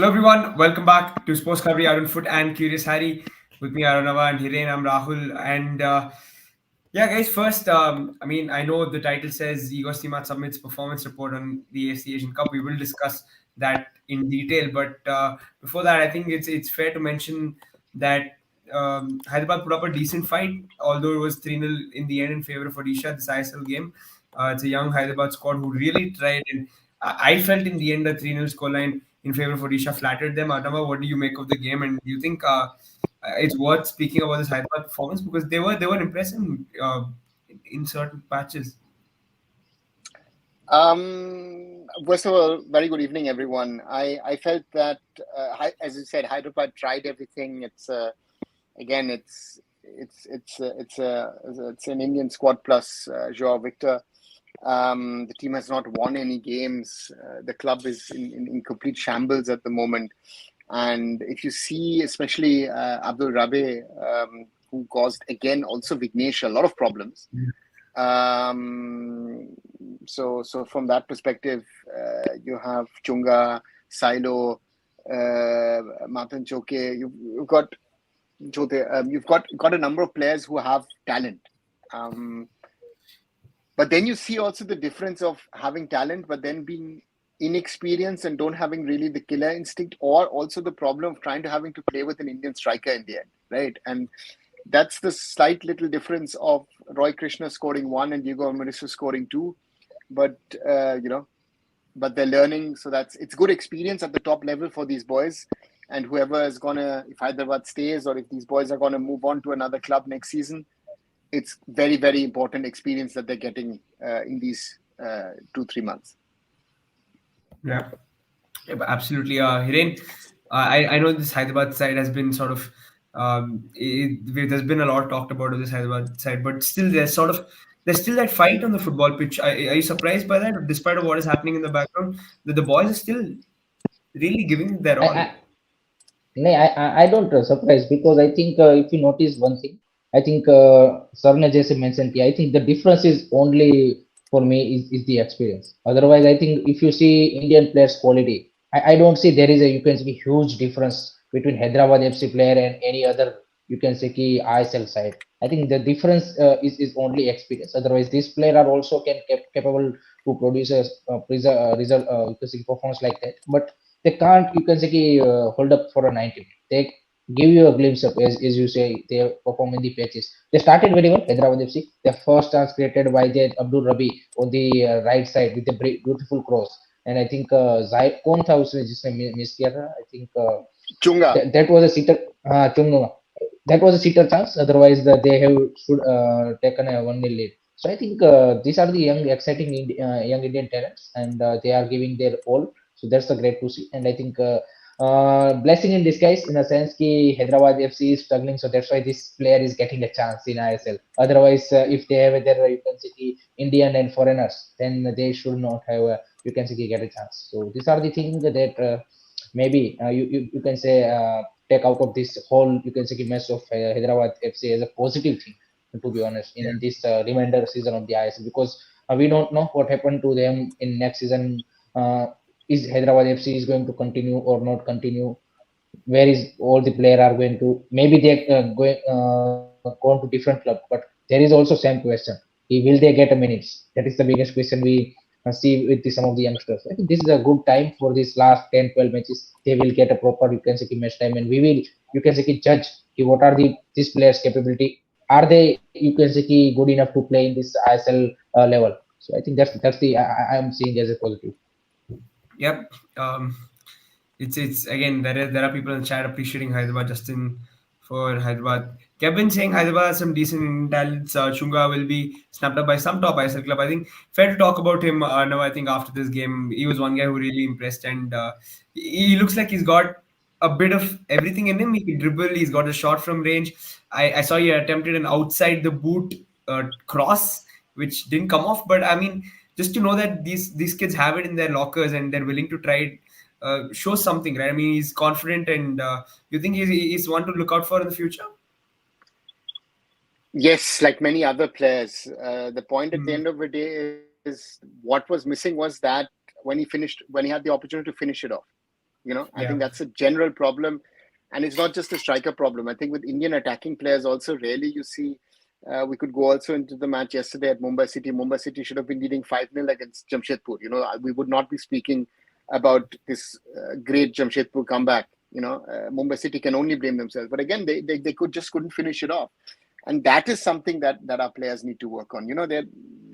everyone, welcome back to SportsKhabri, Arun Foot and Curious Harry. With me, Arunava and Hiren, I'm Rahul. And yeah, guys, first, I know the title says Igor Štimac submits performance report on the AFC Asian Cup. We will discuss that in detail. But before that, I think it's fair to mention that Hyderabad put up a decent fight, although it was 3-0 in the end in favor of Odisha, this ISL game. It's a young Hyderabad squad who really tried. And I felt in the end the 3-0 scoreline in favor of Odisha flattered them. Adama, what do you make of the game? And do you think it's worth speaking about this Hyderabad performance because they were impressive in certain patches. First of all, very good evening, everyone. I felt that, as you said, Hyderabad tried everything. It's an Indian squad plus Joao Victor. The team has not won any games. The club is in complete shambles at the moment. And if you see, especially Abdul Rabe, who caused, again, also Vignesh a lot of problems. So from that perspective, you have Chunga, Silo, Matan Choke. You've got a number of players who have talent. But then you see also the difference of having talent, but then being inexperienced and don't having really the killer instinct, or also the problem of having to play with an Indian striker in the end, right? And that's the slight little difference of Roy Krishna scoring 1 and Diego Almerisu scoring 2. But but they're learning, so it's good experience at the top level for these boys. And whoever is if Hyderabad stays or if these boys are gonna move on to another club next season, it's very, very important experience that they're getting in these 2-3 months. Yeah, absolutely. Hiren, I know this Hyderabad side has been sort of there's been a lot talked about on this Hyderabad side, but still there's still that fight on the football pitch. Are you surprised by that, despite of what is happening in the background, that the boys are still really giving their all? I don't surprise because I think if you notice one thing, I think Sarna Jesse mentioned, I think the difference is only for me is the experience. Otherwise, I think if you see Indian players' quality, I don't see there is you can see huge difference between Hyderabad FC player and any other you can say ISL side. I think the difference is only experience. Otherwise, these players are also capable to produce a result you can say performance like that, but they can't you can say hold up for a 90 minutes. They give you a glimpse of as you say they perform in the pitches. They started very well, Hyderabad FC. The first chance created by the Abdul Rabi on the right side with a beautiful cross. And I think कौन था उसने जिसने miss किया था? I think Chunga. That was a sitter. Chunga. That was a sitter chance. Otherwise, they have should taken a 1-0 lead. So I think these are the young, exciting young Indian talents, and they are giving their all. So that's a great to see. And I think blessing in disguise in a sense that Hyderabad FC is struggling. So that's why this player is getting a chance in ISL. Otherwise, if they have their you can see Indian and foreigners, then they should not have you can see get a chance. So these are the things that maybe you can say take out of this whole you can say mess of Hyderabad FC as a positive thing, to be honest, in this remainder season of the ISL, because we don't know what happened to them in next season. Is Hyderabad FC is going to continue or not continue? Where is all the player are going to? Maybe they going to different club, but there is also same question: will they get a minutes? That is the biggest question we see with some of the youngsters. I think this is a good time for this last 10-12 matches. They will get a proper you can say match time, and we will you can say judge what are these players' capability. Are they you can say good enough to play in this ISL level? So I think that's the I am seeing as a positive. Yep. It's again there are people in the chat appreciating Hyderabad. Justin for Hyderabad. Kevin saying Hyderabad has some decent talents. Chunga will be snapped up by some top ISL club. I think fair to talk about him now. I think after this game, he was one guy who really impressed, and he looks like he's got a bit of everything in him. He can dribble. He's got a shot from range. I saw he attempted an outside the boot cross, which didn't come off. But I mean, just to know that these kids have it in their lockers and they're willing to try it shows something, right? I mean, he's confident, and you think he's one to look out for in the future? Yes, like many other players. The point at the end of the day is what was missing was that when he had the opportunity to finish it off. I think that's a general problem. And it's not just a striker problem. I think with Indian attacking players also, rarely you see. We could go also into the match yesterday at Mumbai City. Mumbai City should have been leading 5-0 against Jamshedpur. We would not be speaking about this great Jamshedpur comeback. Mumbai City can only blame themselves. But again, they couldn't finish it off. And that is something that our players need to work on. They're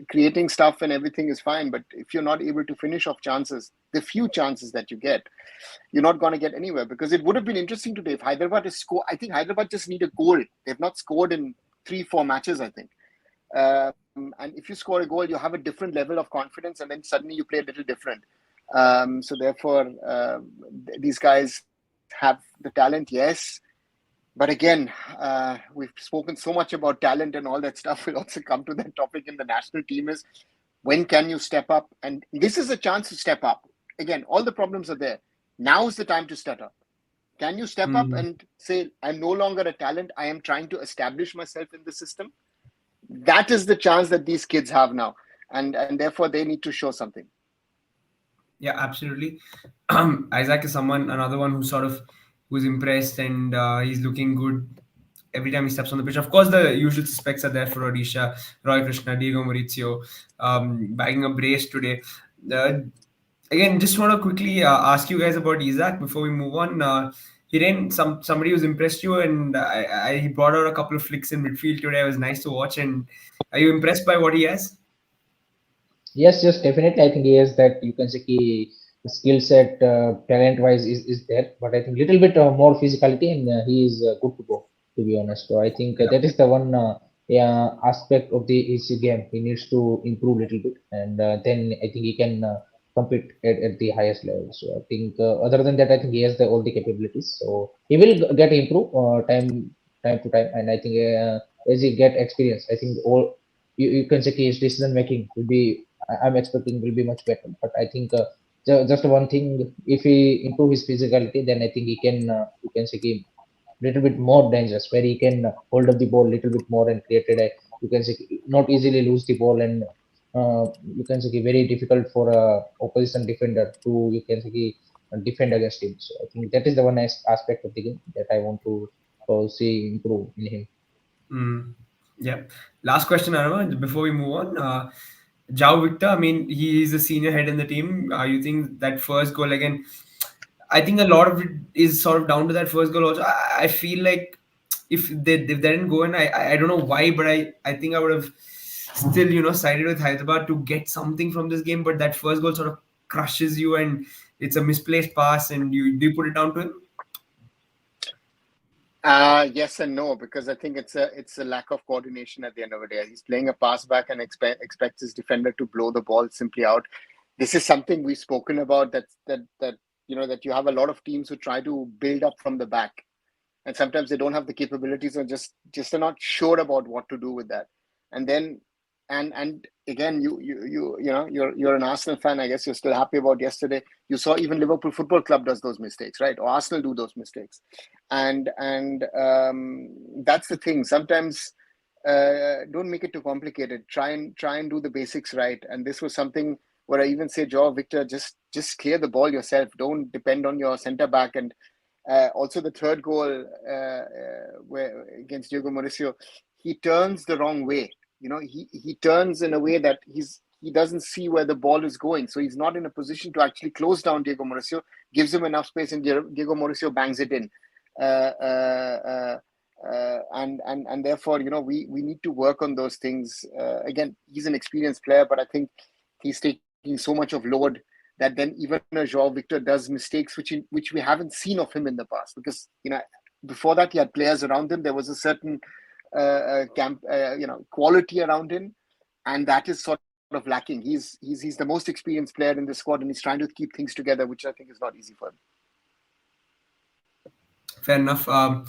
creating stuff and everything is fine. But if you're not able to finish off chances, the few chances that you get, you're not going to get anywhere. Because it would have been interesting today if Hyderabad is score. I think Hyderabad just need a goal. They've not scored in 3-4 matches, I think. And if you score a goal, you have a different level of confidence, and then suddenly you play a little different. So therefore, these guys have the talent, yes. But again, we've spoken so much about talent and all that stuff. We'll also come to that topic in the national team is when can you step up? And this is a chance to step up. Again, all the problems are there. Now is the time to step up. Can you step up and say, I'm no longer a talent. I am trying to establish myself in the system. That is the chance that these kids have now. And therefore, they need to show something. Yeah, absolutely. Isaac is another one who's impressed, and he's looking good every time he steps on the pitch. Of course, the usual suspects are there for Odisha: Roy Krishna, Diego Maurizio, bagging a brace today. Again, just want to quickly ask you guys about Isaac before we move on. Hiren, somebody who's impressed you, and I brought out a couple of flicks in midfield today. It was nice to watch. And are you impressed by what he has? Yes, definitely. I think he has that. You can say the skill set, talent-wise, is there. But I think little bit more physicality, and he is good to go. To be honest, so I think that is the one aspect of his game. He needs to improve a little bit, and then I think he can compete at the highest level. So I think other than that, I think he has all the capabilities. So he will get improve time to time, and I think as he get experience, I think all you can say his decision making will be. I'm expecting will be much better. But I think just one thing, if he improve his physicality, then I think he can you can say a little bit more dangerous, where he can hold up the ball a little bit more and created a, you can say, not easily lose the ball, and you can say very difficult for a opposition defender to, you can say, defend against him. So I think that is the one aspect of the game that I want to see improve in him. Yeah. Last question, Arama, before we move on. Jao Victor, I mean, he is a senior head in the team. You think that first goal again? I think a lot of it is sort of down to that first goal. Also, I feel like if they didn't go in, I don't know why, but I think I would have still sided with Hyderabad to get something from this game. But that first goal sort of crushes you, and it's a misplaced pass, and do you put it down to him? Yes and no, because I think it's a lack of coordination at the end of the day. He's playing a pass back and expects his defender to blow the ball simply out. This is something we've spoken about, that you have a lot of teams who try to build up from the back, and sometimes they don't have the capabilities, or just are not sure about what to do with that. And then and again, you're an Arsenal fan. I guess you're still happy about yesterday. You saw even Liverpool Football Club does those mistakes, right? Or Arsenal do those mistakes, and that's the thing. Sometimes don't make it too complicated. Try and do the basics right. And this was something where I even say, Joao Victor, just clear the ball yourself. Don't depend on your centre back. And also the third goal where against Diego Maurizio, he turns the wrong way. He turns in a way that he doesn't see where the ball is going. So he's not in a position to actually close down Diego Maurizio, gives him enough space, and Diego Maurizio bangs it in. And therefore, we need to work on those things. Again, he's an experienced player, but I think he's taking so much of load that then even Joao Victor does mistakes which we haven't seen of him in the past. Because before that, he had players around him. There was a certain quality around him, and that is sort of lacking. He's the most experienced player in the squad, and he's trying to keep things together, which I think is not easy for him. Fair enough. I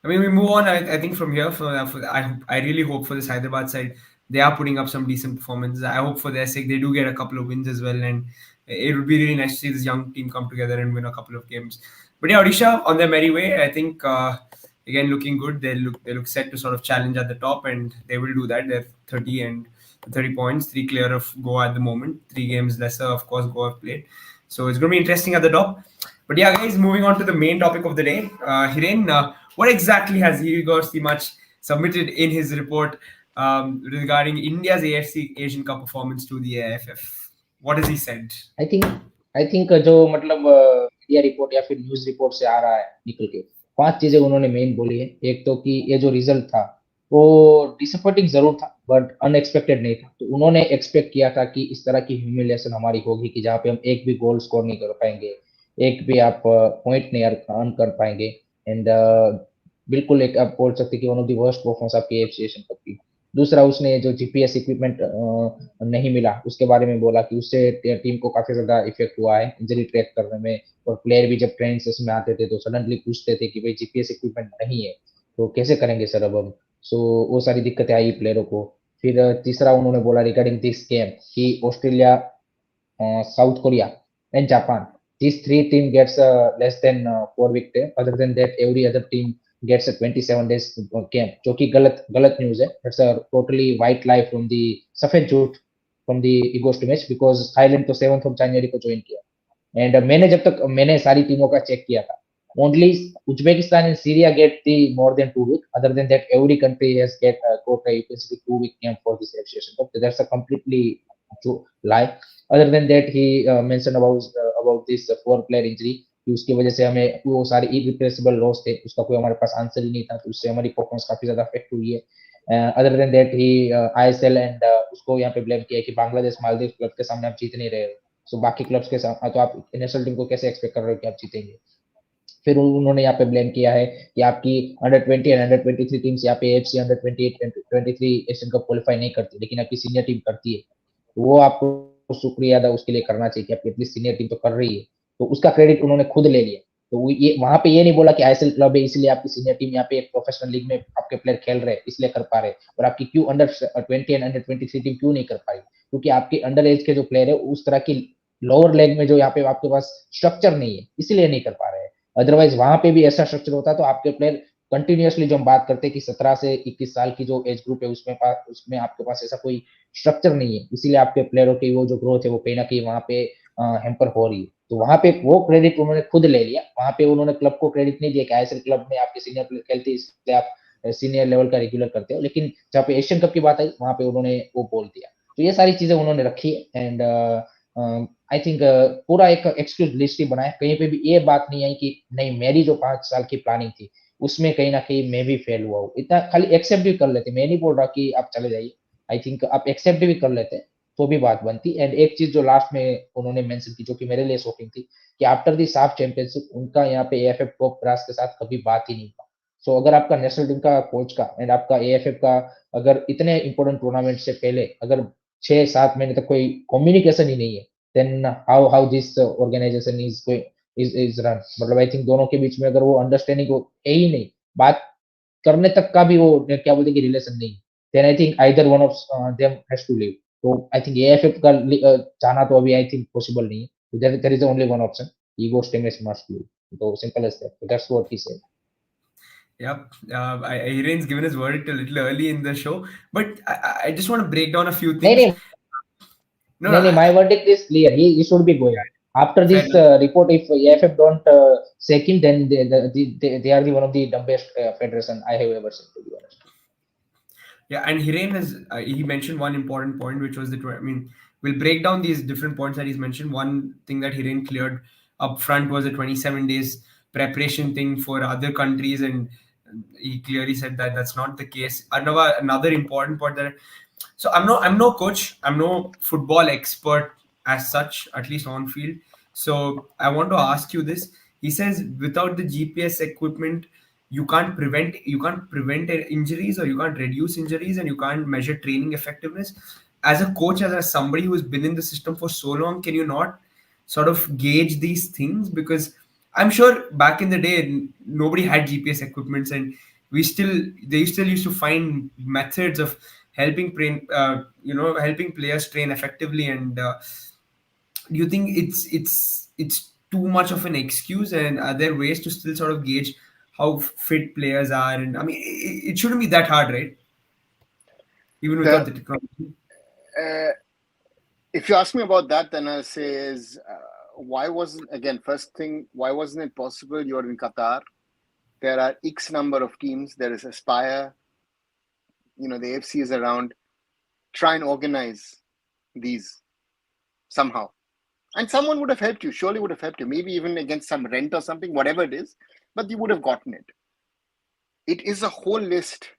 mean, we move on. I think from here, I really hope for this Hyderabad side, they are putting up some decent performances. I hope for their sake they do get a couple of wins as well, and it would be really nice to see this young team come together and win a couple of games. But yeah, Odisha on their merry way. I think again looking good. They look set to sort of challenge at the top, and they will do that. They're 30 points, 3 clear of Goa at the moment. 3 games lesser, of course, Goa have played. So it's going to be interesting at the top. But yeah, guys, moving on to the main topic of the day. Hiren, what exactly has Igor Štimac submitted in his report regarding India's AFC Asian Cup performance to the AIFF? What has he said? I think जो मतलब media report या फिर news report से आ रहा है निकल के, 5 चीजें उन्होंने मेन बोली है। एक तो कि ये जो रिजल्ट था वो डिसअपॉइंटिंग जरूर था बट अनएक्सपेक्टेड नहीं था। तो उन्होंने एक्सपेक्ट किया था कि इस तरह की ह्यूमिलिएशन हमारी होगी कि जहाँ पे हम एक भी गोल स्कोर नहीं कर पाएंगे, एक भी आप पॉइंट नहीं अर्न कर पाएंगे। एंड बिल्कुल एक आप बोल सकते कि one of the worst performance आपकी एफसी एशियन कप की। दूसरा, उसने जो जीपीएस इक्विपमेंट नहीं मिला उसके बारे में बोला कि उससे टीम को काफी ज्यादा इफेक्ट हुआ है इंजरी ट्रैक करने में। और प्लेयर भी जब ट्रेनिंग सेशन में आते थे तो सडनली पूछते थे कि भाई जीपीएस इक्विपमेंट नहीं है तो कैसे करेंगे सर अब हम। सो वो सारी दिक्कतें आई प्लेयरों को। फिर तीसरा उन्होंने बोला रिगार्डिंग दिस गेम कि Australia, South Korea and Japan. These three teams gets less than 4 week day. Other than that, every other team gets a 27 days camp, जो कि गलत न्यूज है। That's a totally white lie from the सफेद झूठ from the Igor Štimac because Thailand तो 7th of January को join किया। And मैंने सारी टीमों का चेक किया था। Only Uzbekistan and Syria get the more than 2 week. Other than that, every country has got a 2 week camp for this association. But that's a completely lie. Other than that, he mentioned about this 4 player injury कि उसकी वजह से हमें वो सारे irreplaceable loss थे, उसका कोई हमारे पास आंसर ही नहीं था, तो उससे हमारी परफॉर्मेंस काफी ज्यादा अफेक्ट हुई है। Other than that he ISL and उसको यहाँ पे ब्लेम किया कि बांग्लादेश मालदीव क्लब के सामने आप जीत नहीं रहे हो, सो बाकी क्लब्स के साथ तो आप नेशनल टीम को कैसे एक्सपेक्ट कर रहे हो कि आप जीतेंगे। फिर उन्होंने यहाँ पे ब्लेम किया है कि आपकी अंडर 20 एंड अंडर 23 टीम्स यहाँ पे FC under 23 Asian cup qualify नहीं करती, लेकिन आपकी सीनियर टीम करती है। तो वो आपको शुक्रिया अदा उसके लिए करना चाहिए कि आपकी एटलीस्ट सीनियर टीम तो कर रही है। तो उसका क्रेडिट उन्होंने खुद ले लिया। तो ये वहां पे ये नहीं बोला कि आईएसएल क्लब है इसलिए आपकी सीनियर टीम यहाँ पे एक प्रोफेशनल लीग में आपके प्लेयर खेल रहे हैं इसलिए कर पा रहे, और आपकी क्यों अंडर 20 एंड अंडर 23 टीम क्यों नहीं कर पाई, क्योंकि आपके अंडर एज के जो प्लेयर है उस तरह की लोअर लेग में जो यहाँ पे आपके पास स्ट्रक्चर नहीं है इसलिए नहीं कर पा रहे हैं। अदरवाइज वहां पे भी ऐसा स्ट्रक्चर होता तो आपके प्लेयर कंटिन्यूअसली, जो हम बात करते हैं कि 17 से 21 साल की जो एज ग्रुप है उसमें आपके पास ऐसा कोई स्ट्रक्चर नहीं है, इसीलिए आपके प्लेयरों की वो जो ग्रोथ है वो कहीं ना कहीं वहां पे हेम्पर हो रही है। तो वहां पे वो क्रेडिट उन्होंने खुद ले लिया। वहां पे उन्होंने क्लब को क्रेडिट नहीं दिया कि आईएसएल क्लब में आपके सीनियर प्लेयर खेलते इसलिए आप सीनियर लेवल का रेगुलर करते हो, लेकिन जहाँ पे एशियन कप की बात आई वहां पे उन्होंने वो बोल दिया। तो ये सारी चीजें उन्होंने रखी है। एंड आई थिंक पूरा एक एक्सक्यूज लिस्ट ही बनाया, कहीं पे भी ये बात नहीं आई कि नहीं मेरी जो 5 साल की प्लानिंग थी उसमें कहीं ना कहीं मैं भी फेल हुआ हूँ। इतना खाली एक्सेप्ट भी कर लेते, मैं नहीं बोल रहा कि आप चले जाइए, आई थिंक आप एक्सेप्ट भी कर लेते तो भी बात बनती। एंड एक चीज जो लास्ट में उन्होंने मेंशन की जो कि मेरे लिए शॉकिंग थी कि आफ्टर दी साफ चैंपियनशिप उनका यहाँ पे एएफएफ टॉप क्लास के साथ कभी बात ही नहीं हुआ। सो अगर आपका नेशनल टीम का कोच का एंड आपका एएफएफ का अगर इतने इंपॉर्टेंट टूर्नामेंट से पहले अगर 6-7 महीने तक कोई कम्युनिकेशन ही नहीं है, then how this organization is run। मतलब आई थिंक दोनों के बीच में अगर वो अंडरस्टैंडिंग हो है ही नहीं, बात करने तक का भी वो क्या बोलते हैं कि रिलेशन नहीं, then I think either one of them has to leave। तो आई थिंक एएफएफ का जाना तो अभी आई थिंक पॉसिबल नहीं है। there is only one option, Igor Štimac must leave। तो simple as that। So that's what he said। Yep. Hiren's given his verdict a little early in the show, but I just want to break down a few नहीं things. नहीं No, नहीं, my verdict is clear, he should be going after fair this enough. report। If AFF don't sack him, then they are the one of the dumbest federation I have ever seen, to be honest। Yeah, and Hiren has he mentioned one important point, which was I mean, we'll break down these different points that he's mentioned. One thing that Hiren cleared up front was a 27 days preparation thing for other countries, and he clearly said that that's not the case. Another important point that so I'm no coach, I'm no football expert as such, at least on field. So I want to ask you this. He says without the GPS equipment, you can't prevent injuries, or you can't reduce injuries, and you can't measure training effectiveness. As a coach, as somebody who's been in the system for so long, can you not sort of gauge these things? Because I'm sure back in the day nobody had GPS equipments, and they still used to find methods of helping players train effectively. And do you think it's too much of an excuse, and are there ways to still sort of gauge how fit players are? And I mean, it shouldn't be that hard, right? Even without the technology. If you ask me about that, then I'll say is why wasn't it possible? You're in Qatar. There are X number of teams. There is Aspire. The AFC is around. Try and organize these somehow. And someone would have helped you. Surely would have helped you. Maybe even against some rent or something, whatever it is. But you would have gotten it. It is a whole list.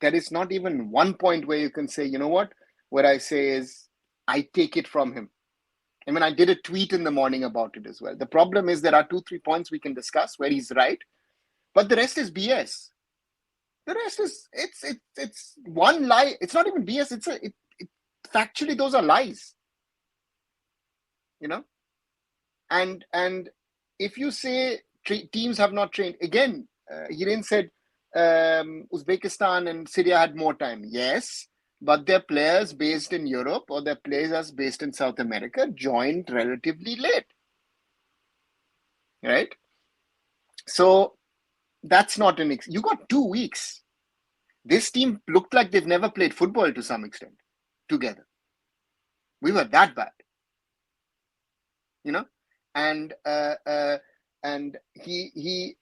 There is not even one point where you can say, you know what? What I say is, I take it from him. I mean, I did a tweet in the morning about it as well. The problem is there are 2-3 points we can discuss where he's right. But the rest is BS. The rest is, it's one lie. It's not even BS. Factually, those are lies. And if you say teams have not trained, again, Hiren said Uzbekistan and Syria had more time. Yes, but their players based in Europe or their players based in South America joined relatively late. Right? So that's not you got 2 weeks. This team looked like they've never played football to some extent together. We were that bad. And he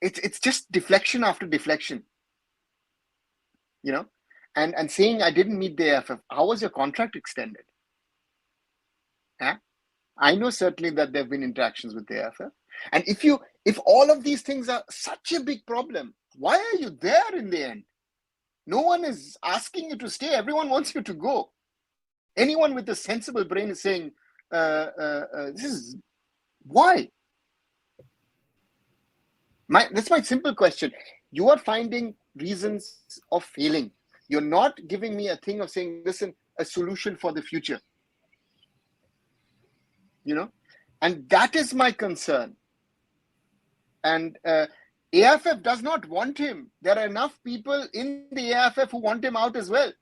it's just deflection after deflection, and saying I didn't meet the AFF. How was your contract extended? I know certainly that there have been interactions with the AFF. And if all of these things are such a big problem, why are you there in the end? No one is asking you to stay. Everyone wants you to go. Anyone with a sensible brain is saying, this is why? That's my simple question. You are finding reasons of failing. You're not giving me a thing of saying, listen, a solution for the future. And that is my concern. And AIFF does not want him. There are enough people in the AIFF who want him out as well.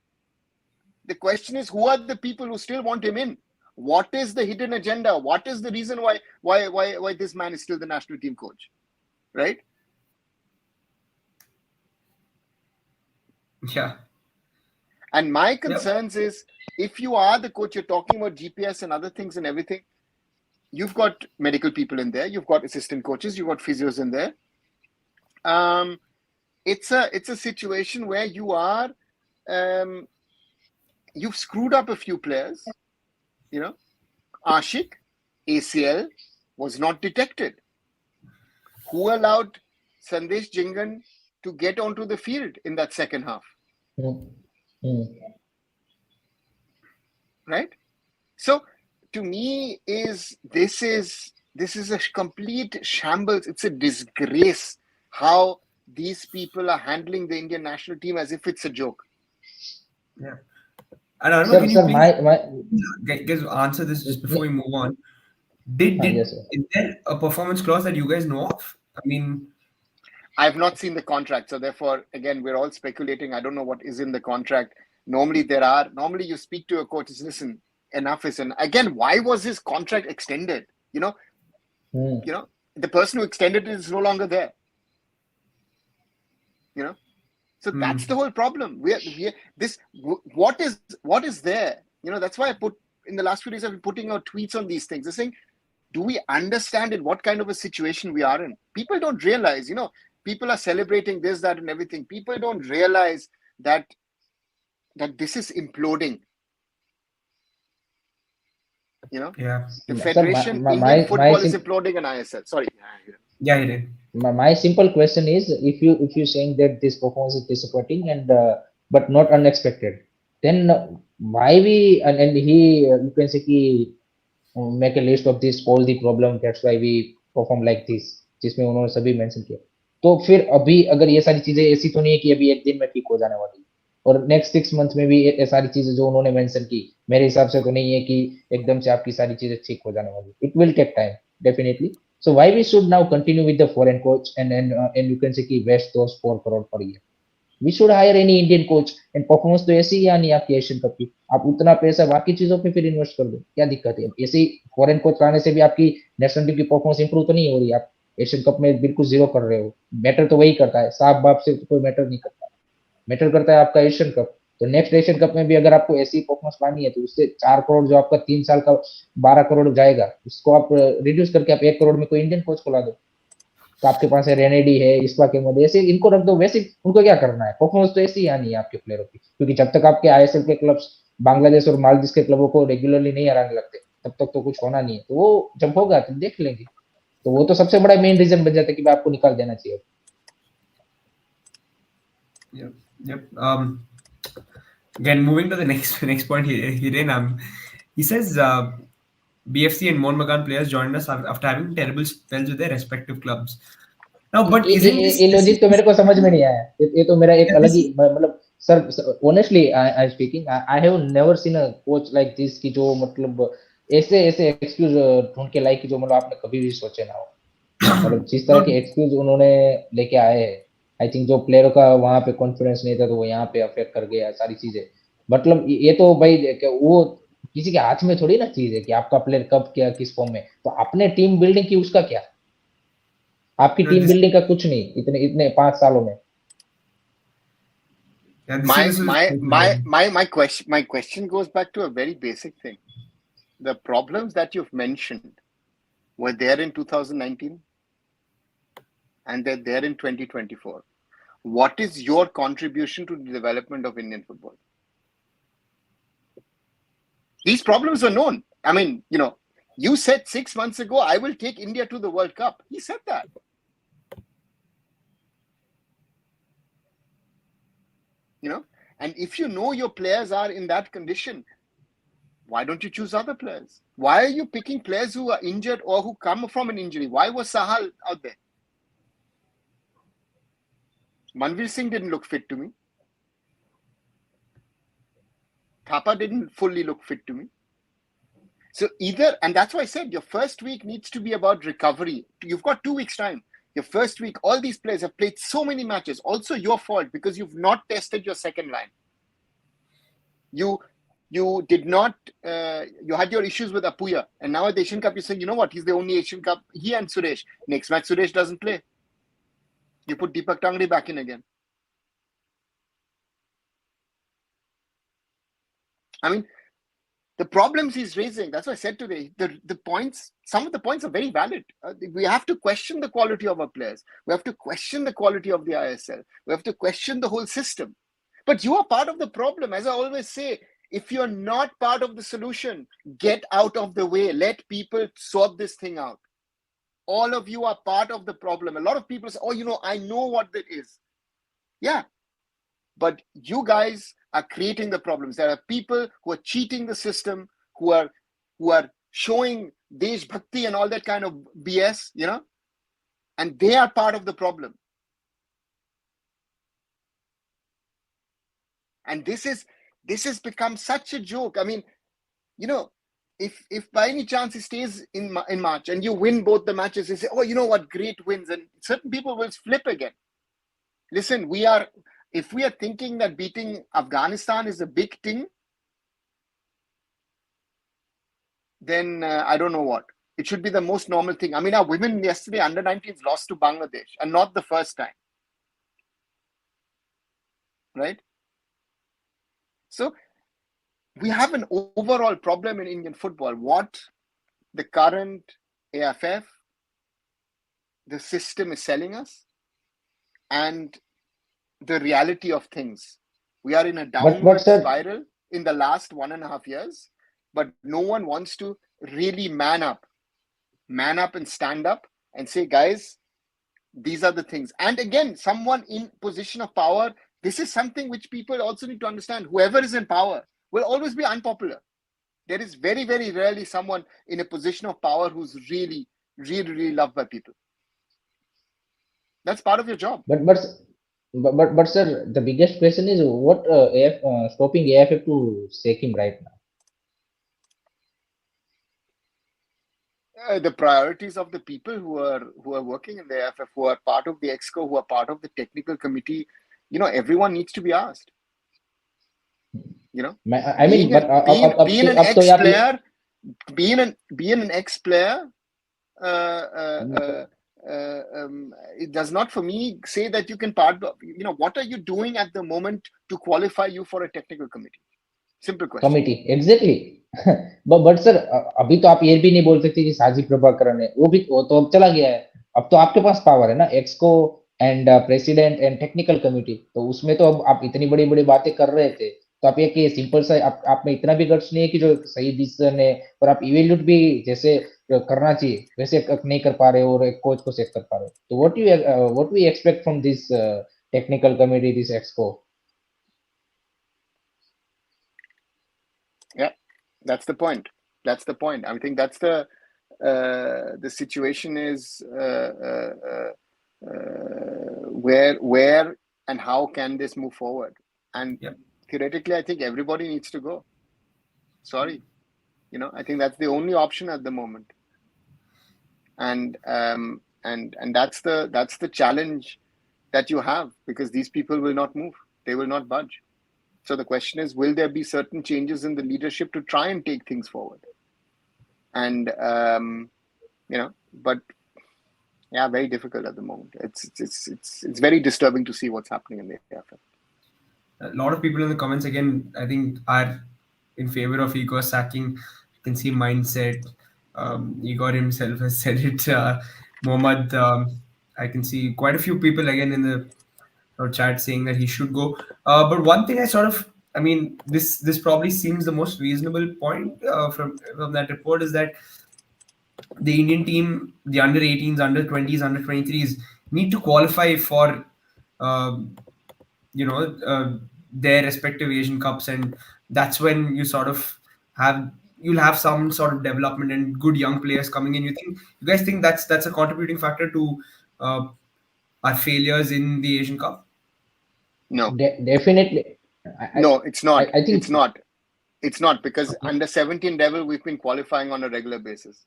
The question is, who are the people who still want him in? What is the hidden agenda? What is the reason why this man is still the national team coach? Right? Yeah. And my concerns is, if you are the coach, you're talking about GPS and other things and everything, you've got medical people in there, you've got assistant coaches, you've got physios in there. It's a situation where you are, you've screwed up a few players. Ashik, ACL was not detected. Who allowed Sandesh Jingan to get onto the field in that second half? Right? So to me, this is a complete shambles. It's a disgrace how these people are handling the Indian national team as if it's a joke. Yeah. And I don't know, can you please guys answer this just before we move on? Is there a performance clause that you guys know of? I mean, I've not seen the contract, so therefore, again, we're all speculating. I don't know what is in the contract. Normally you speak to a coach, listen, enough is enough. Again, why was his contract extended? The person who extended it is no longer there. So that's the whole problem. What is there? That's why I put in the last few days I've been putting out tweets on these things. They're saying, do we understand in what kind of a situation we are in? People don't realize, people are celebrating this, that, and everything. People don't realize that this is imploding. Yeah. The federation, Indian football is imploding, and ISL. Sorry. Yeah, he did. My simple question is, if you saying that this performance is disappointing and but not unexpected, then why we and he you can say make a list of this all the problem, that's why we perform like this, जिसमें उन्होंने सभी mention किया. तो फिर अभी अगर ये सारी चीजें ऐसी तो नहीं है कि अभी एक दिन में ठीक हो जाने वाली, और नेक्स्ट 6 मंथ में भी ये सारी चीजें जो उन्होंने मेंशन की, मेरे हिसाब से तो नहीं है कि एकदम से आपकी सारी चीजें ठीक हो जाने वाली. It will take time, definitely. So why we should now continue with the foreign coach and you can say कि waste those 4 crore per year? We should hire any Indian coach and performance तो ऐसी ही आनी आपकी Asian cup की. आप उतना पैसा बाकी चीजों पे फिर इन्वेस्ट कर दो, क्या दिक्कत है? ऐसे ही फॉरेन कोच लाने से भी आपकी नेशनल टीम की परफॉर्मेंस इंप्रूव तो नहीं हो रही. आप एशियन कप में बिल्कुल जीरो कर रहे हो. मैटर तो वही करता है, साफ बाप से कोई मैटर नहीं करता. मैटर करता है आपका एशियन कप. तो नेक्स्ट एशियन कप में भी अगर आपको ऐसी परफॉर्मेंस पानी है तो उससे 4 करोड़ जो आपका 3 साल का 12 करोड़ जाएगा, उसको आप रिड्यूस करके आप 1 करोड़ में कोई इंडियन कोच को ला दो। तो आपके पास है रेनेडी है, इस्पा के मध्य, ऐसे इनको रख दो। वैसे उनको क्या करना है, परफॉर्मेंस तो ऐसी ही आनी है आपके प्लेयरों की, क्योंकि जब तक आपके आईएसएल के क्लब्स बांग्लादेश और मालदीव के क्लबों को रेगुलरली नहीं हराने लगते, तब तक तो कुछ होना नहीं है। तो वो जब होगा तो देख लेंगे। तो वो तो सबसे बड़ा मेन रीजन बन जाता है कि आपको निकाल देना चाहिए। Yep. Yep. Again, moving to the next point here, he says BFC and Mon players joined us after having terrible spells with their respective clubs. Now, but isn't ये लॉजिक तो मेरे को समझ में नहीं आया। ये तो मेरा एक अलग ही, मतलब sir honestly I speaking, I have never seen a coach like this की जो मतलब ऐसे ऐसे एक्सक्यूज ढूंढ के लाइक जो मतलब आपने कभी भी सोचे ना हो। मतलब जिस तरह के एक्सक्यूज उन्होंने लेके आए हैं, आई थिंक जो प्लेयरों का वहां पे कॉन्फिडेंस नहीं था तो वो यहाँ पे अफेक्ट कर गया सारी चीजें। मतलब ये तो भाई वो किसी के हाथ में थोड़ी ना चीज है कि आपका प्लेयर कब क्या किस फॉर्म में। तो अपने टीम बिल्डिंग की उसका क्या, आपकी टीम बिल्डिंग का कुछ नहीं इतने इतने 5 सालों में। My question goes back to a very basic thing. The problems that you've mentioned were there in 2019 and they're there in 2024. What is your contribution to the development of Indian football? These problems are known. I mean, you said 6 months ago, I will take India to the World Cup. He said that. And if you know your players are in that condition, why don't you choose other players? Why are you picking players who are injured or who come from an injury? Why was Sahal out there? Manvir Singh didn't look fit to me. Thapa didn't fully look fit to me. So and that's why I said your first week needs to be about recovery. You've got 2 weeks' time. Your first week, all these players have played so many matches. Also your fault because you've not tested your second line. You did not, you had your issues with Apuya. And now at the Asian Cup, you're saying, you know what, he's the only Asian Cup. He and Suresh. Next match, Suresh doesn't play. You put Deepak Tangri back in again. I mean, the problems he's raising, that's what I said today, the points, some of the points are very valid. We have to question the quality of our players. We have to question the quality of the ISL. We have to question the whole system. But you are part of the problem. As I always say, if you're not part of the solution, get out of the way. Let people sort this thing out. All of you are part of the problem. A lot of people say, oh, I know what that is. Yeah. But you guys are creating the problems. There are people who are cheating the system, who are showing Desh Bhakti and all that kind of BS, and they are part of the problem. And this has become such a joke. I mean, if by any chance he stays in March and you win both the matches, they say, oh, you know what, great wins. And certain people will flip again. Listen, if we are thinking that beating Afghanistan is a big thing, then I don't know what. It should be the most normal thing. I mean, our women yesterday, under 19s, lost to Bangladesh, and not the first time. Right? So we have an overall problem in Indian football. What the current AIFF, the system is selling us, and the reality of things. We are in a downward spiral in the last 1.5 years, but no one wants to really man up and stand up and say, guys, these are the things. And again, someone in position of power, this is something which people also need to understand. Whoever is in power will always be unpopular. There is very, very rarely someone in a position of power who's really, really, really loved by people. That's part of your job. But sir, the biggest question is what stopping AIFF to sack him right now? The priorities of the people who are working in the AIFF, who are part of the EXCO, who are part of the technical committee, everyone needs to be asked. I mean, being an ex-player, it does not, for me, say that you can what are you doing at the moment to qualify you for a technical committee? Simple question. Committee exactly but sir अभी तो आप ये भी नहीं बोल सकते कि साजी प्रभाकरन है, वो तो अब चला गया है। अब तो आपके पास पावर है ना, exco and president and technical committee, तो उसमें तो अब आप इतनी बड़ी बड़ी बातें कर रहे थे, तो आप ये कि सिंपल सा आप में इतना भी गट्स नहीं है कि जो सही डिसीजन है और आप इवेल्यूट भी जैसे करना चाहिए वैसे नहीं कर पा रहे हो और एक कोच को सेट कर पा रहे हो, तो what we expect from this technical committee, this exco? Yeah, that's the point. I think that's the situation is where and how can this move forward? And theoretically, I think everybody needs to go. Sorry, I think that's the only option at the moment. And that's the challenge that you have, because these people will not move. They will not budge. So the question is, will there be certain changes in the leadership to try and take things forward? And but yeah, very difficult at the moment. It's very disturbing to see what's happening in the AFF. A lot of people in the comments again, I think, are in favor of Igor sacking. You can see mindset. Igor himself has said it. Mohammad, I can see quite a few people again in the chat saying that he should go. But one thing this probably seems the most reasonable point from that report is that the Indian team, the under 18s, under 20s, under 23s need to qualify for their respective Asian Cups, and that's when you sort of you'll have some sort of development and good young players coming in. You guys think that's a contributing factor to our failures in the Asian Cup? No, definitely. No, it's not. I think it's not. It's not, because under 17 level we've been qualifying on a regular basis.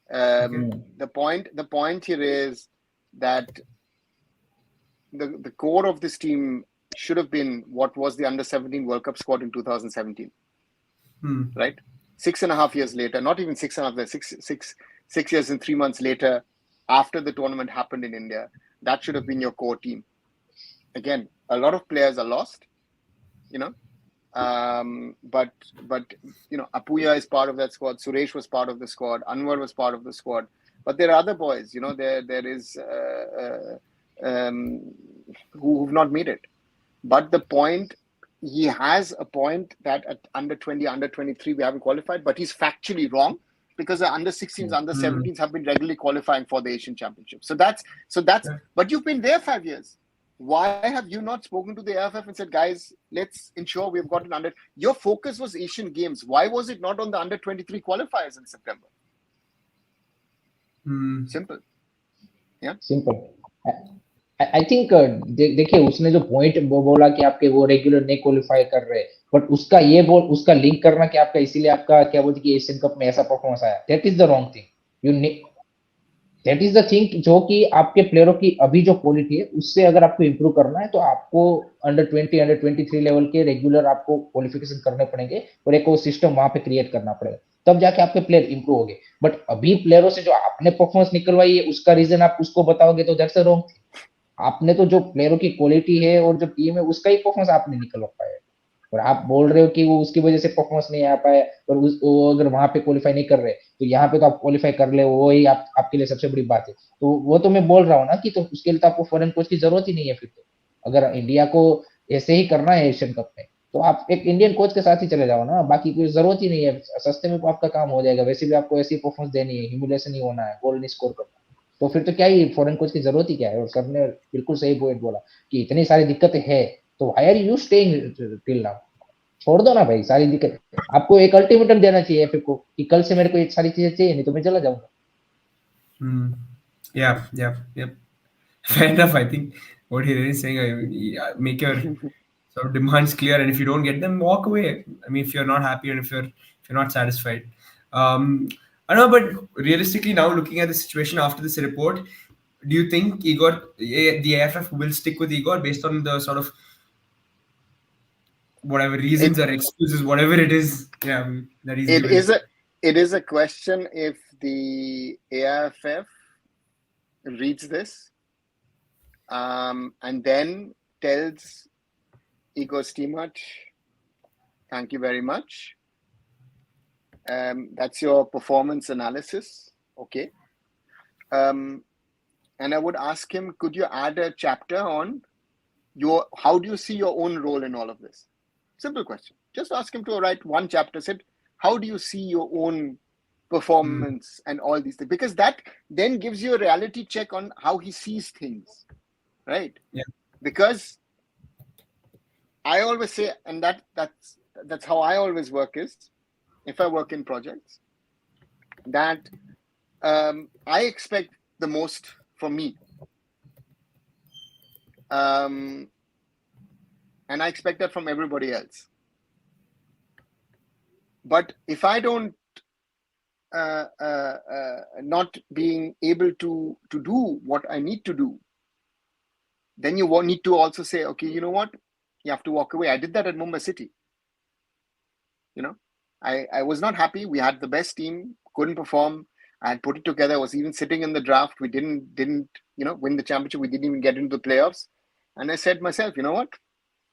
The point here is that the core of this team should have been what was the under 17 World Cup squad in 2017. Right? 6.5 years later, not even 6.5, 6 years and 3 months later, after the tournament happened in India, that should have been your core team. Again, a lot of players are lost, but Apuya is part of that squad. Suresh was part of the squad. Anwar was part of the squad. But there are other boys, there is who've not made it. But the point, he has a point that at under 20, under 23 we haven't qualified, but he's factually wrong, because the under 16s, under 17s have been regularly qualifying for the Asian Championship. So that's. But you've been there 5 years. Why have you not spoken to the AFF and said, guys, let's ensure we've got an under... Your focus was Asian Games. Why was it not on the under 23 qualifiers in September? Simple. Yeah. Simple. I think देखिए उसने जो point बोला कि आपके वो regular नहीं qualify कर रहे, बट उसका लिंक करना कि आपका इसीलिए आपका क्या बोलते कि एशियन कप में ऐसा परफॉर्मेंस आया, that is the wrong thing. That is the thing जो कि आपके प्लेयरों की अभी जो क्वालिटी है उससे अगर आपको इंप्रूव करना है तो आपको अंडर 20, अंडर 23 लेवल के रेगुलर आपको क्वालिफिकेशन करने पड़ेंगे और एक वो सिस्टम वहां पे क्रिएट करना पड़ेगा, तब जाके आपके प्लेयर इंप्रूव होंगे. बट अभी प्लेयरों से जो आपने परफॉर्मेंस निकलवाई है उसका रीजन आप उसको बताओगे तो दैट्स रॉन्ग. आपने तो जो प्लेयरों की क्वालिटी है और जो टीम है उसका ही परफॉर्मेंस आपने निकलवा पाया, और आप बोल रहे हो कि वो उसकी वजह से परफॉर्मेंस नहीं आ पाया और वो अगर वहां पे क्वालिफाई नहीं कर रहे तो यहाँ पे तो आप क्वालिफाई कर ले, वो ही आपके लिए सबसे बड़ी बात है. तो वो तो मैं बोल रहा हूँ ना कि तो उसके लिए तो आपको फॉरेन कोच की जरूरत ही नहीं है. फिर तो अगर इंडिया को ऐसे ही करना है एशियन कप में तो आप एक इंडियन कोच के साथ ही चले जाओ ना, बाकी कोई जरूरत ही नहीं है. सस्ते में आपका काम हो जाएगा, वैसे भी आपको ऐसी परफॉर्मेंस देनी है, ह्यूमिलेशन नहीं होना है, गोल नहीं स्कोर करना, तो फिर तो क्या ही फॉरेन कोच की जरूरत ही क्या है. और सर ने बिल्कुल सही पॉइंट बोला कि इतनी सारी दिक्कतें है तो why are you staying till now. छोड़ दो ना भाई सारी दिक्कत. आपको एक अल्टीमेटम देना चाहिए एफए को कि कल से मेरे को ये सारी चीजें चाहिए, नहीं तो मैं चला जाऊंगा. Yeah. Fair enough. I think what he is saying, make your sort of demands clear, and if you don't get them, walk away. I mean, if you're not happy and if you're not satisfied. I know, but realistically now, looking at the situation after this report, do you think the AFF will stick with Igor based on the sort of whatever reasons or excuses, whatever it is, that he's given? It is a question if the AIFF reads this and then tells Igor Štimac, thank you very much. That's your performance analysis. Okay. And I would ask him, could you add a chapter on how do you see your own role in all of this? Simple question. Just ask him to write one chapter. Said, how do you see your own performance and all these things? Because that then gives you a reality check on how he sees things, right? Yeah. Because I always say, and that's how I always work is, if I work in projects, that I expect the most from me. And I expect that from everybody else. But if I don't, not being able to do what I need to do, then you need to also say, okay, you know what? You have to walk away. I did that at Mumbai City. You know, I was not happy. We had the best team, couldn't perform. I had put it together. I was even sitting in the draft. We didn't win the championship. We didn't even get into the playoffs. And I said to myself, you know what?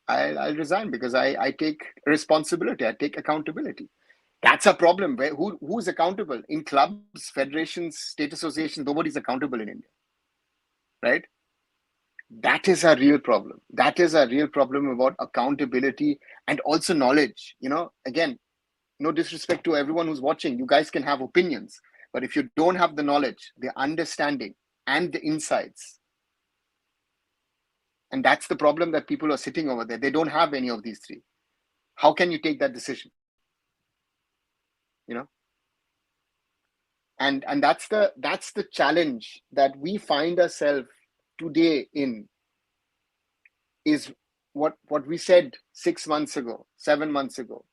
I'll resign because I take responsibility. I take accountability. That's a problem. Who's accountable? In clubs, federations, state associations, nobody's accountable in India. Right? That is a real problem. That is a real problem about accountability and also knowledge. You know, again, no disrespect to everyone who's watching. You guys can have opinions. But if you don't have the knowledge, the understanding, and the insights, and that's the problem that people are sitting over there. They don't have any of these three. How can you take that decision? You know? And that's the challenge that we find ourselves today in, is what we said 6 months ago, 7 months ago.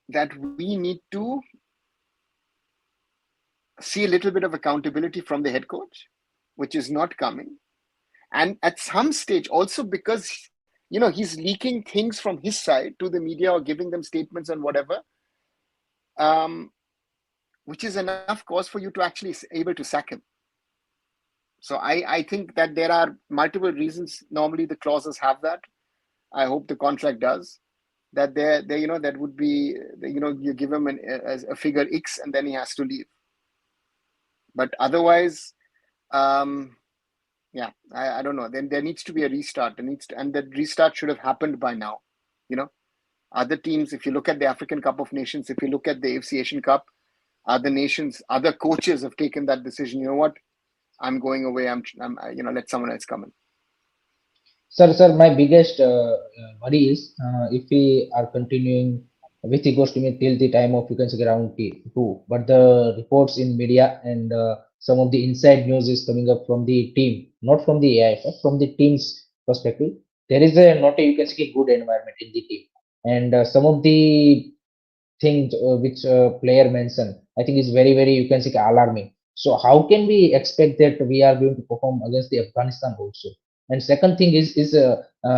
That we need to see a little bit of accountability from the head coach, which is not coming. And at some stage also, because, you know, he's leaking things from his side to the media or giving them statements and whatever, which is enough cause for you to actually able to sack him. So I think that there are multiple reasons. Normally the clauses have that. I hope the contract does. That they you know, that would be, you know, you give him a figure X and then he has to leave. But otherwise, yeah, I don't know. Then there needs to be a restart. And that restart should have happened by now. You know, other teams, if you look at the African Cup of Nations, if you look at the AFC Asian Cup, other nations, other coaches have taken that decision. You know what? I'm going away. I'm you know, let someone else come in. Sir, my biggest worry is if we are continuing with Igor Štimac till the time of, you can say, round 2, but the reports in media and some of the inside news is coming up from the team, not from the AIFF, from the team's perspective. There is not a, you can say, good environment in the team, and some of the things which player mentioned, I think is very, very, you can say, alarming. So how can we expect that we are going to perform against the Afghanistan also? And second thing is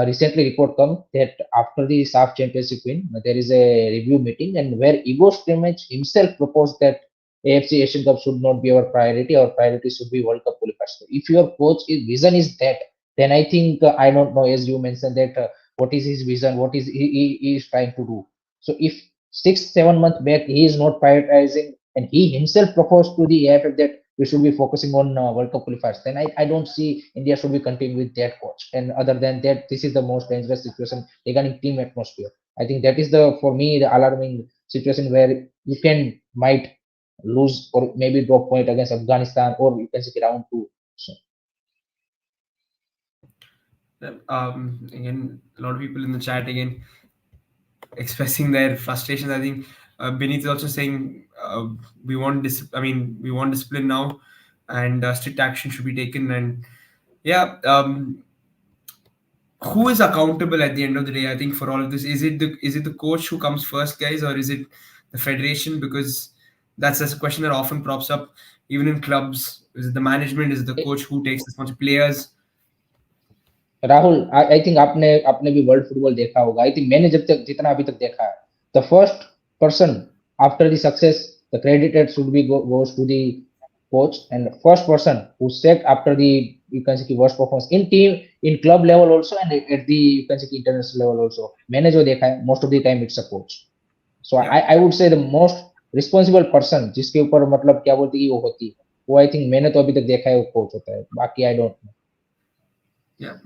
recently report come that after the SAF championship win, there is a review meeting, and where Igor Štimac himself proposed that AFC Asian Cup should not be our priority. Our priority should be World Cup qualifiers. So if your coach vision is that, then I think I don't know, as you mentioned, that what is his vision, what is he is trying to do. So if 6-7 months back he is not prioritizing, and he himself proposed to the AFF that we should be focusing on World Cup qualifiers, then I don't see India should be continuing with that coach. And other than that, this is the most dangerous situation regarding team atmosphere. I think that is for me, the alarming situation where you might lose or maybe drop point against Afghanistan, or you can say round 2. So. Again, a lot of people in the chat again expressing their frustrations. I think Beneath is also saying we want discipline now, and strict action should be taken. And yeah, who is accountable at the end of the day? I think for all of this, is it the coach who comes first, guys, or is it the federation? Because that's a question that often props up, even in clubs. Is it the management? Is it the coach who takes responsibility? Players? Rahul, I think आपने भी world football देखा होगा. I think मैंने जब तक जितना अभी तक देखा है, the first person after the success the credit should be goes to the coach and the first person who sacked after the you can say worst performance in team in club level also and at the you can say international level also. मैंने जो देखा है most of the time it's a coach. So I would say the most responsible person जिसके ऊपर मतलब क्या बोलते हैं वो होती है वो I think मैंने तो अभी तक देखा है वो coach होता है बाकी I don't know. Yeah.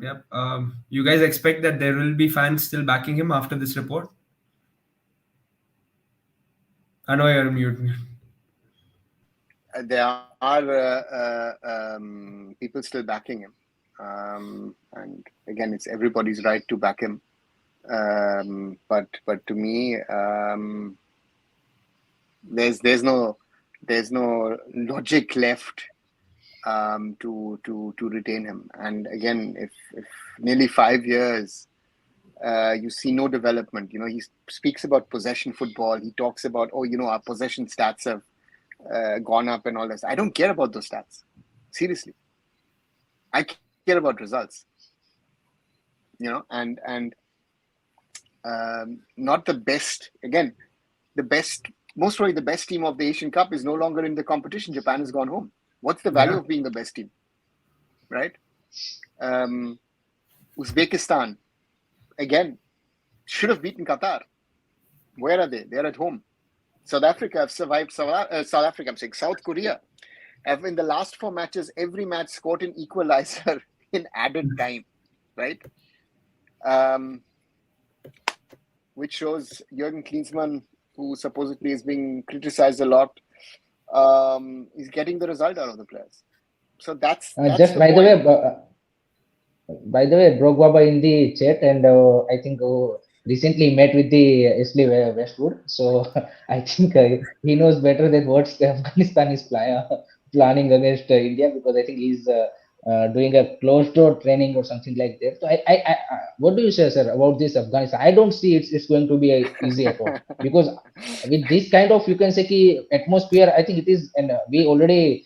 You guys expect that there will be fans still backing him after this report? I know you're mute. There are people still backing him, and again, it's everybody's right to back him. But to me, there's no logic left to retain him. And again, if nearly 5 years, you see no development. He speaks about possession football. He talks about our possession stats have gone up and all this. I don't care about those stats. Seriously, I care about results. And not the best. Again, most probably the best team of the Asian Cup is no longer in the competition. Japan has gone home. What's the value of being the best team, right? Uzbekistan, again, should have beaten Qatar. Where are they? They're at home. South Africa have survived. South Korea have in the last 4 matches, every match scored an equalizer in added time, right? Which shows Jurgen Klinsmann, who supposedly is being criticized a lot, is getting the result out of the players. So that's just the by point. the way, Brooke Baba in the chat, and I think recently met with the Ashley Westwood. So I think he knows better than what Afghanistan is planning against India because I think he's doing a closed door training or something like that. So I what do you say, sir, about this Afghanistan? I don't see it's going to be easy at all because with this kind of you can say ki atmosphere, I think it is, and we already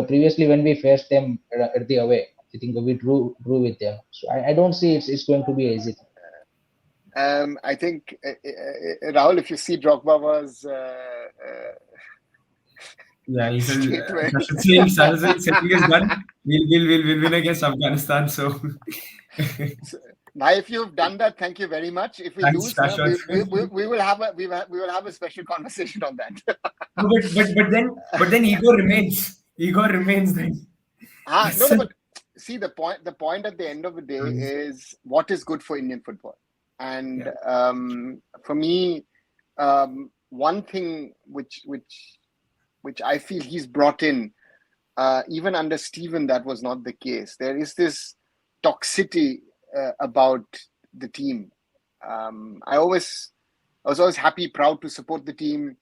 previously when we faced them at the away. I think we drew with them. So I don't see it's going to be easy. I think Rahul, if you see Drogba was He says statement. setting is done. We'll win against Afghanistan. So Now, if you've done that, thank you very much. If we thanks, lose, Shashwat. we will have a special conversation on that. No, but then ego remains. Ego remains then. No, but see the point at the end of the day is what is good for Indian football. And for me, one thing which I feel he's brought in, even under Steven, that was not the case. There is this toxicity about the team. I was always happy, proud to support the team.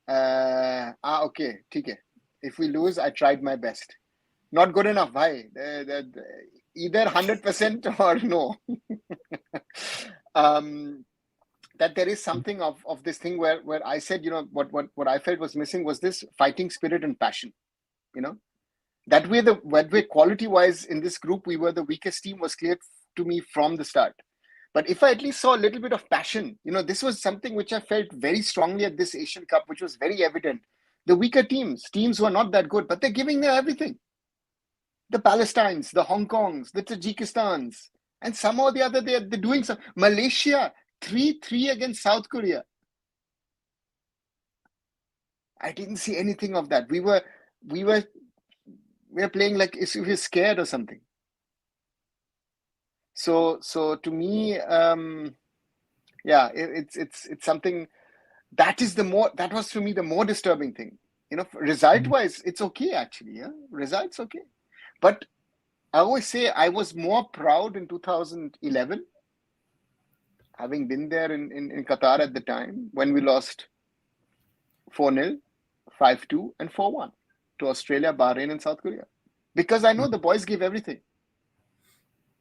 Okay, ठीक है. If we lose, I tried my best. Not good enough, bhai. Either 100% or no. That there is something of this thing where I said, what I felt was missing was this fighting spirit and passion. That way quality wise in this group, we were the weakest team was clear to me from the start. But if I at least saw a little bit of passion, this was something which I felt very strongly at this Asian Cup, which was very evident. The weaker teams who are not that good, but they're giving them everything. The Palestines, the Hong Kongs, the Tajikistans, and somehow or the other they're doing some. Malaysia 3-3 against South Korea. I didn't see anything of that. We were playing like if we were scared or something. So to me, it's something that was for me the more disturbing thing. Result wise, it's okay actually. Yeah, results okay, but I always say I was more proud in 2011, having been there in Qatar at the time when we lost 4-0, 5-2, and 4-1 to Australia, Bahrain, and South Korea, because I know the boys gave everything.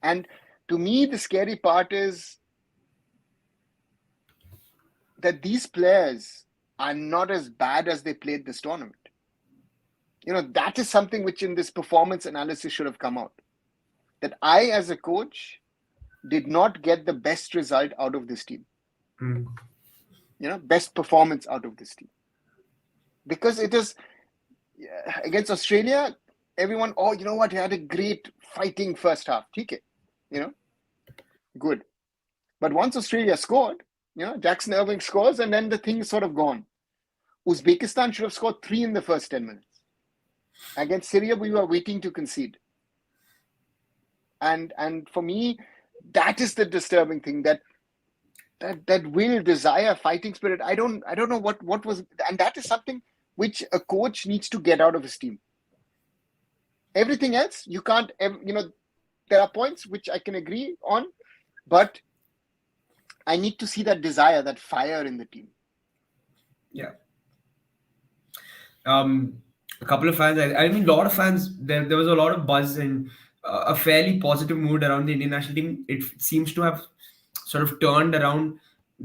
And to me, the scary part is that these players are not as bad as they played this tournament. That is something which in this performance analysis should have come out. That I, as a coach, did not get the best result out of this team. Best performance out of this team. because it is against Australia. Everyone, oh, you know what? He had a great fighting first half. Okay, good. But once Australia scored, Jackson Irving scores, and then the thing is sort of gone. Uzbekistan should have scored 3 in the first 10 minutes. Against Syria, we were waiting to concede. And for me, that is the disturbing thing, that will, desire, fighting spirit. I don't know what was, and that is something which a coach needs to get out of his team. Everything else, you can't, there are points which I can agree on, but I need to see that desire, that fire in the team. Yeah. A couple of fans, I mean, a lot of fans, there was a lot of buzz and a fairly positive mood around the Indian national team. It seems to have sort of turned around.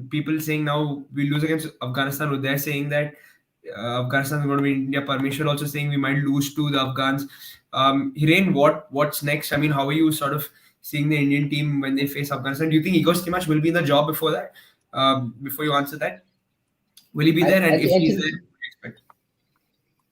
People saying now we lose against Afghanistan, they're saying that Afghanistan is going to be India. Parmeshwar also saying we might lose to the Afghans. Hiren, what's next? I mean, how are you sort of seeing the Indian team when they face Afghanistan? Do you think Igor Štimac will be in the job before that? Before you answer that, will he be there? And if he's there, what do you expect?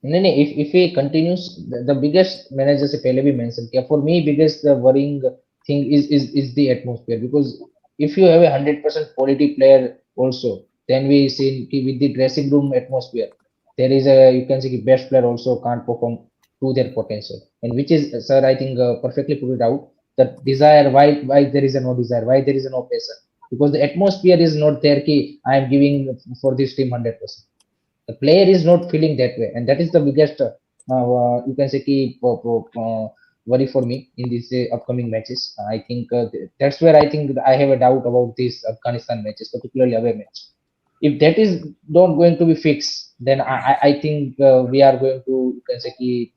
If he continues, the biggest managers पहले भी mentioned किया. For me, biggest worrying thing is the atmosphere, because if you have 100% quality player also, then we see with the dressing room atmosphere, there is you can say best player also can't perform to their potential, and which is, sir, I think perfectly put it out. The desire, why there is no desire, why there is no passion, because the atmosphere is not there. Ki I am giving for this team 100%. The player is not feeling that way, and that is the biggest you can say key worry for me in these upcoming matches. I think that's where I think I have a doubt about these Afghanistan matches, particularly away match. If that is not going to be fixed, then I think we are going to, you can say key,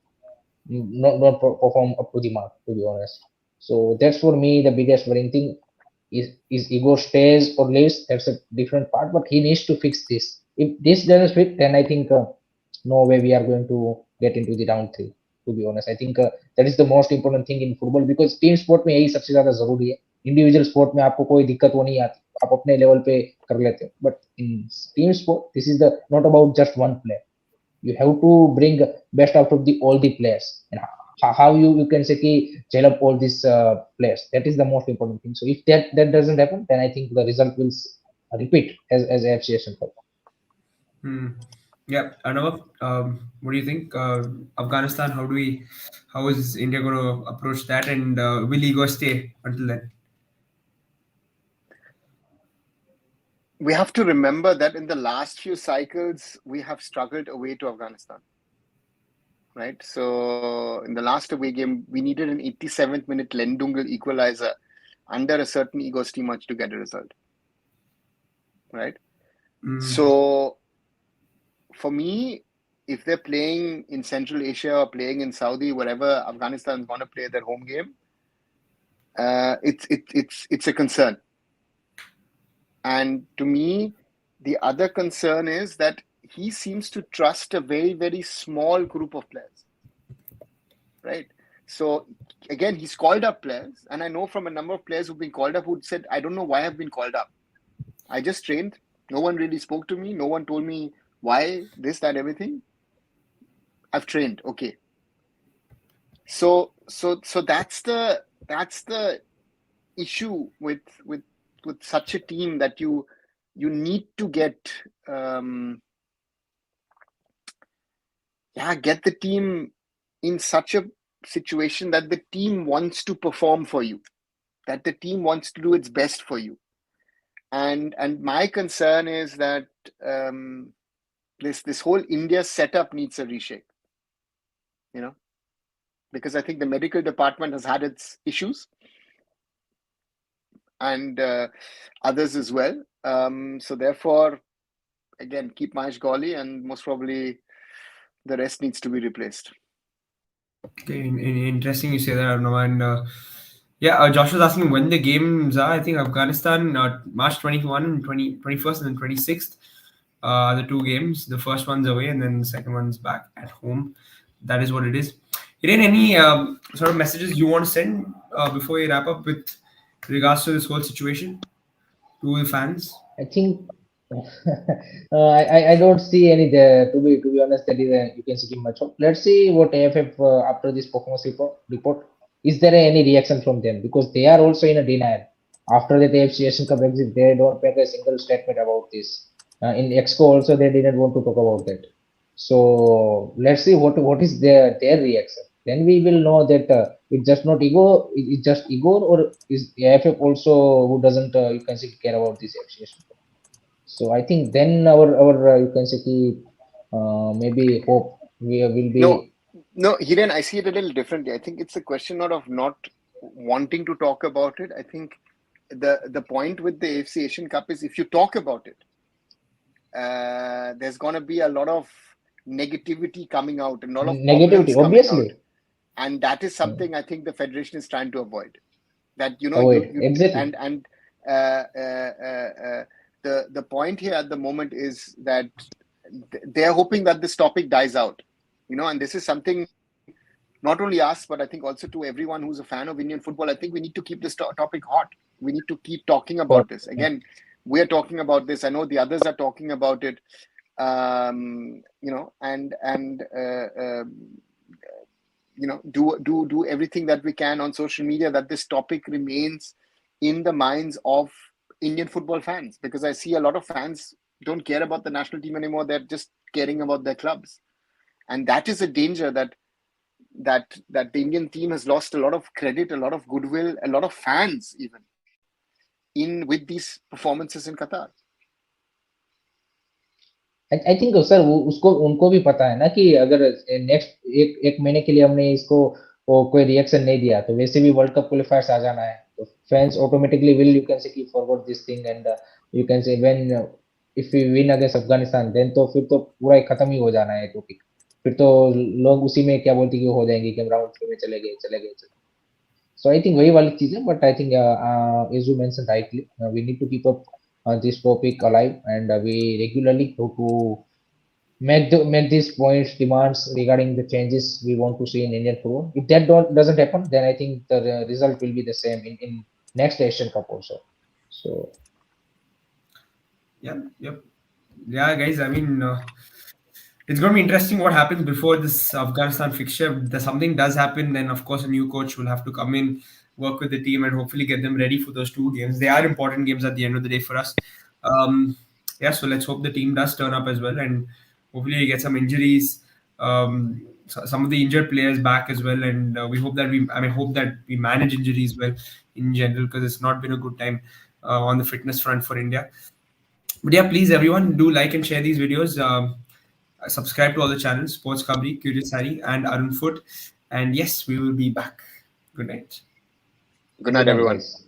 not perform up to the mark, to be honest. So that's for me the biggest worrying thing. Is Igor stays or leaves? That's a different part, but he needs to fix this. If this doesn't fit, then I think no way we are going to get into the round 3. To be honest, I think that is the most important thing in football, because team sport में यही सबसे ज़्यादा ज़रूरी है. Individual sport में आपको कोई दिक्कत वो नहीं आती, आप अपने level पे कर लेते हो. But in team sport, this is not about just one player. You have to bring best out of all the players, and how you can say ki gel up all these players. That is the most important thing. So if that doesn't happen, then I think the result will repeat as AFC Asian Cup. Yeah, Arnav, what do you think? Afghanistan, how is India going to approach that, and will Igor stay until then? We have to remember that in the last few cycles, we have struggled away to Afghanistan. Right? So in the last away game, we needed an 87th minute Lendungal equalizer under a certain Igor Štimac to get a result. Right? So for me, if they're playing in Central Asia or playing in Saudi, wherever Afghanistan is going to play their home game, it's a concern. And to me, the other concern is that he seems to trust a very, very small group of players, right? So again, he's called up players, and I know from a number of players who've been called up who said, I don't know why I've been called up. I just trained. No one really spoke to me. No one told me why, this, that, everything. I've trained. Okay. So that's the issue with such a team, that you need to get the team in such a situation that the team wants to perform for you, that the team wants to do its best for you. And my concern is that this whole India setup needs a reshape, because I think the medical department has had its issues, and others as well. So therefore, again, keep Mahesh Goli, and most probably the rest needs to be replaced. Okay, interesting you say that, Arnav. And Josh was asking when the games are. I think Afghanistan, March 21 and 21st and then 26th are the 2 games. The first one's away and then the second one's back at home. That is what it is. Hiren, any sort of messages you want to send before we wrap up with regards to this whole situation to the fans? I think I don't see any there. To be honest, that is you can see much of. Let's see what AFF after this performance report. Is there any reaction from them, because they are also in a denial after that AFC Asian Cup exit? They don't make a single statement about this. In Exco also they didn't want to talk about that. So let's see what is their reaction. Then we will know that it's just not ego. It's just ego, or is AFF also who doesn't you can say care about this AFC Asian Cup? So I think then our you can say maybe hope we will be. No, Hiren, I see it a little differently. I think it's a question not of not wanting to talk about it. I think the point with the AFC Asian Cup is if you talk about it, there's going to be a lot of negativity coming out and a lot of Negativity, problems coming obviously. out. And that is something I think the federation is trying to avoid. That exactly. And the point here at the moment is that they're hoping that this topic dies out, and this is something not only us, but I think also to everyone who's a fan of Indian football. I think we need to keep this topic hot. We need to keep talking about this. Again, we're talking about this. I know the others are talking about it. Do everything that we can on social media that this topic remains in the minds of Indian football fans, because I see a lot of fans don't care about the national team anymore. They're just caring about their clubs, and that is a danger that the Indian team has lost a lot of credit, a lot of goodwill, a lot of fans even in with these performances in Qatar. I think sir वो उसको उनको भी पता है ना कि अगर next एक महीने के लिए हमने इसको कोई रिएक्शन नहीं दिया तो वैसे भी वर्ल्ड कप क्वालिफायर्स आ जाना है, तो fans automatically will you can say की forgot this thing and you can say when if we win against Afghanistan then तो फिर तो पूरा खत्म ही हो जाना है टॉपिक। फिर तो लोग उसी में क्या बोलते कि हो जाएंगे कि हम राउंड में चले गए। सो आई थिंक वही वाली चीज है, but I think as you mention rightly we need to keep up this topic alive, and we regularly go to make these points demands regarding the changes we want to see in Indian football. If that doesn't happen, then I think the result will be the same in next Asian Cup also. So yeah guys, I mean it's going to be interesting what happens before this Afghanistan fixture. If something does happen, then of course a new coach will have to come in, work with the team, and hopefully get them ready for those two games. They are important games at the end of the day for us. So let's hope the team does turn up as well, and hopefully we get some injuries, some of the injured players back as well, and we hope that we manage injuries well in general, because it's not been a good time on the fitness front for India. But yeah, please everyone, do like and share these videos. Subscribe to all the channels, SportsKhabri, Curious Harry, and Arun Foot. And yes, we will be back. Good night. Good night, everyone. Guys.